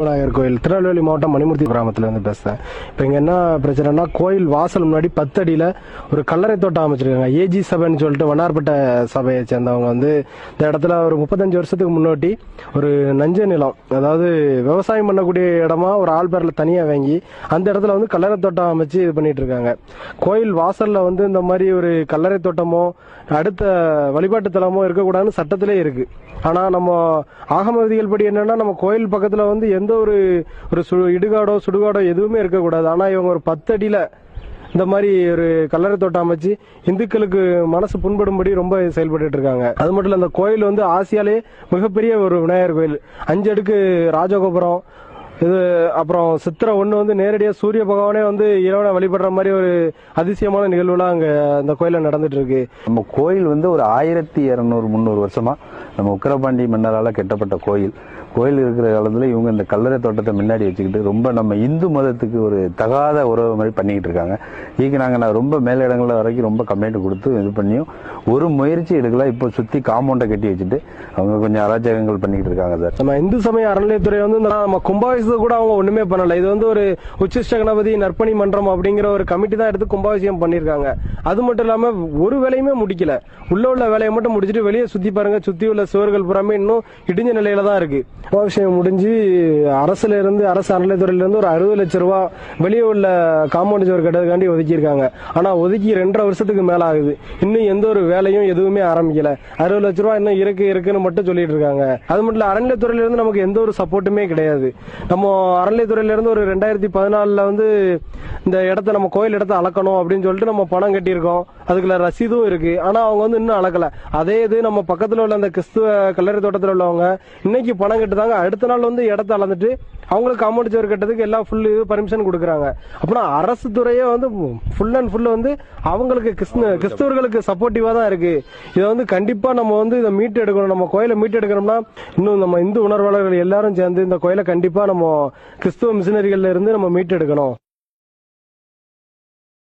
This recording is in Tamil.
விநாயகர் கோயில் திருநெல்வேலி மாவட்டம் மணிமூர்த்தி கிராமத்துல இருந்து பேசுறேன். இப்ப இங்க என்ன பிரச்சனைனா, கோயில் வாசல் முன்னாடி 10 அடியில ஒரு கல்லறை தோட்டம் அமைச்சிருக்காங்க. ஏஜி சபைன்னு சொல்லிட்டு வண்ணார்பேட்டை சபையை சேர்ந்தவங்க இந்த இடத்துல ஒரு 35 வருஷத்துக்கு முன்னாடி ஒரு நஞ்ச நிலம், அதாவது விவசாயம் பண்ணக்கூடிய இடமா ஒரு ஆள் பேர்ல தனியா வாங்கி அந்த இடத்துல கல்லறை தோட்டம் அமைச்சு இது பண்ணிட்டு இருக்காங்க. கோயில் வாசல்ல இந்த மாதிரி ஒரு கல்லறை தோட்டமோ அடுத்த வழிபாட்டு தலமோ இருக்கக்கூடாதுன்னு சட்டத்திலே இருக்கு. ஆனா நம்ம ஆகம விதிகள் படி என்னன்னா, நம்ம கோயில் பக்கத்துல எந்த ஒரு இடுகாடோ சுடுகாடோ எதுவுமே இருக்கக்கூடாது. ஆனா இவங்க ஒரு 10 அடியில இந்த மாதிரி ஒரு கல்லறை தோட்டம் அமைச்சு இந்துக்களுக்கு மனசு புண்படும்படி ரொம்ப செயல்பட்டு இருக்காங்க. அது மட்டும் இல்ல, இந்த கோயில் ஆசியாலே மிகப்பெரிய ஒரு விநாயகர் கோயில். 5 அடுக்கு ராஜகோபுரம், இது அப்புறம் சித்திரை 1 நேரடியா சூரிய பகவானே இறைவனை வழிபடுற மாதிரி ஒரு அதிசயமான நிகழ்வுலாம் அங்க அந்த கோயில நடந்துட்டு இருக்கு. நம்ம கோயில் ஒரு 1200-300 வருஷமா நம்ம உக்கிரபாண்டி மன்னரால கட்டப்பட்ட கோயில். கோயில் இருக்கிற காலத்துல இவங்க இந்த கல்லறை தோட்டத்தை முன்னாடி வச்சுக்கிட்டு ரொம்ப நம்ம இந்து மதத்துக்கு ஒரு தகாத உறவு மாதிரி பண்ணிக்கிட்டு இருக்காங்க. இதுக்கு நான் ரொம்ப மேல இடங்கள்ல வரைக்கும் ரொம்ப கம்ப்ளைண்ட் கொடுத்து இது பண்ணியும் ஒரு முயற்சி எடுக்கல. இப்போ சுத்தி காம்பவுண்டை கட்டி வச்சுட்டு அவங்க கொஞ்சம் அராஜகங்கள் பண்ணிக்கிட்டு இருக்காங்க சார். நம்ம இந்து சமய அறநிலையத்துறை நம்ம கும்பாபிஷேகத்தை கூட அவங்க ஒண்ணுமே பண்ணல. இது ஒரு உச்சிஷ்ட கணபதி நற்பணி மன்றம் அப்படிங்கிற ஒரு கமிட்டி தான் எடுத்து கும்பாபிஷேகம் பண்ணிருக்காங்க. அது மட்டும் இல்லாம ஒரு வேலையுமே முடிக்கல. உள்ள வேலையை மட்டும் முடிச்சுட்டு வெளியே சுத்தி பாருங்க, சுத்தி உள்ள சுவர்கள் புறாமே இன்னும் இடிஞ்ச நிலையில தான் இருக்கு. கும்பாபிஷேகம் முடிஞ்சு அரசு அறநிலையத்துறையில இருந்து ஒரு 60 லட்சம் ரூபாய் வெளியே உள்ள காம்பவுண்ட் சுவர் கட்டுறதுக்காண்டி ஒதுக்கியிருக்காங்க. ஆனா ஒதுக்கி 2.5 வருஷத்துக்கு மேல ஆகுது. இன்னும் எந்த ஒரு வேலையும் எதுவுமே ஆரம்பிக்கல. 60 லட்சம் ரூபாய் இன்னும் இருக்குன்னு மட்டும் சொல்லிட்டு இருக்காங்க. அது மட்டும் இல்ல, அறநிலையத்துறையில இருந்து நமக்கு எந்த ஒரு சப்போர்ட்டுமே கிடையாது. நம்ம அறநிலையத்துறையில இருந்து ஒரு 2014 இந்த இடத்த நம்ம கோயில் இடத்த அளக்கணும் அப்படின்னு சொல்லிட்டு நம்ம பணம் கட்டியிருக்கோம். அதுக்குள்ள ரசீதும் இருக்கு. ஆனா அவங்க இன்னும் அளக்கல. அதே இது நம்ம பக்கத்துல உள்ள அந்த கிறிஸ்துவ கல்லறை தோட்டத்தில் உள்ளவங்க இன்னைக்கு பணம் கட்டுதாங்க. அடுத்த நாள் இடத்த அளந்துட்டு அவங்களுக்கு காம்பவுண்ட் சுவர் கட்டதுக்கு எல்லாம் ஃபுல் பர்மிஷன் கொடுக்குறாங்க. அப்படின்னா அரசு துறையே ஃபுல் அண்ட் ஃபுல் அவங்களுக்கு கிறிஸ்தவர்களுக்கு சப்போர்ட்டிவா தான் இருக்கு. இதை கண்டிப்பா நம்ம இதை மீட்டு எடுக்கணும். நம்ம கோயிலை மீட்டு எடுக்கணும்னா இன்னும் நம்ம இந்து உணர்வாளர்கள் எல்லாரும் சேர்ந்து இந்த கோயிலை கண்டிப்பா நம்ம கிறிஸ்துவ மிஷினரிகள்ல இருந்து நம்ம மீட்டு எடுக்கணும்.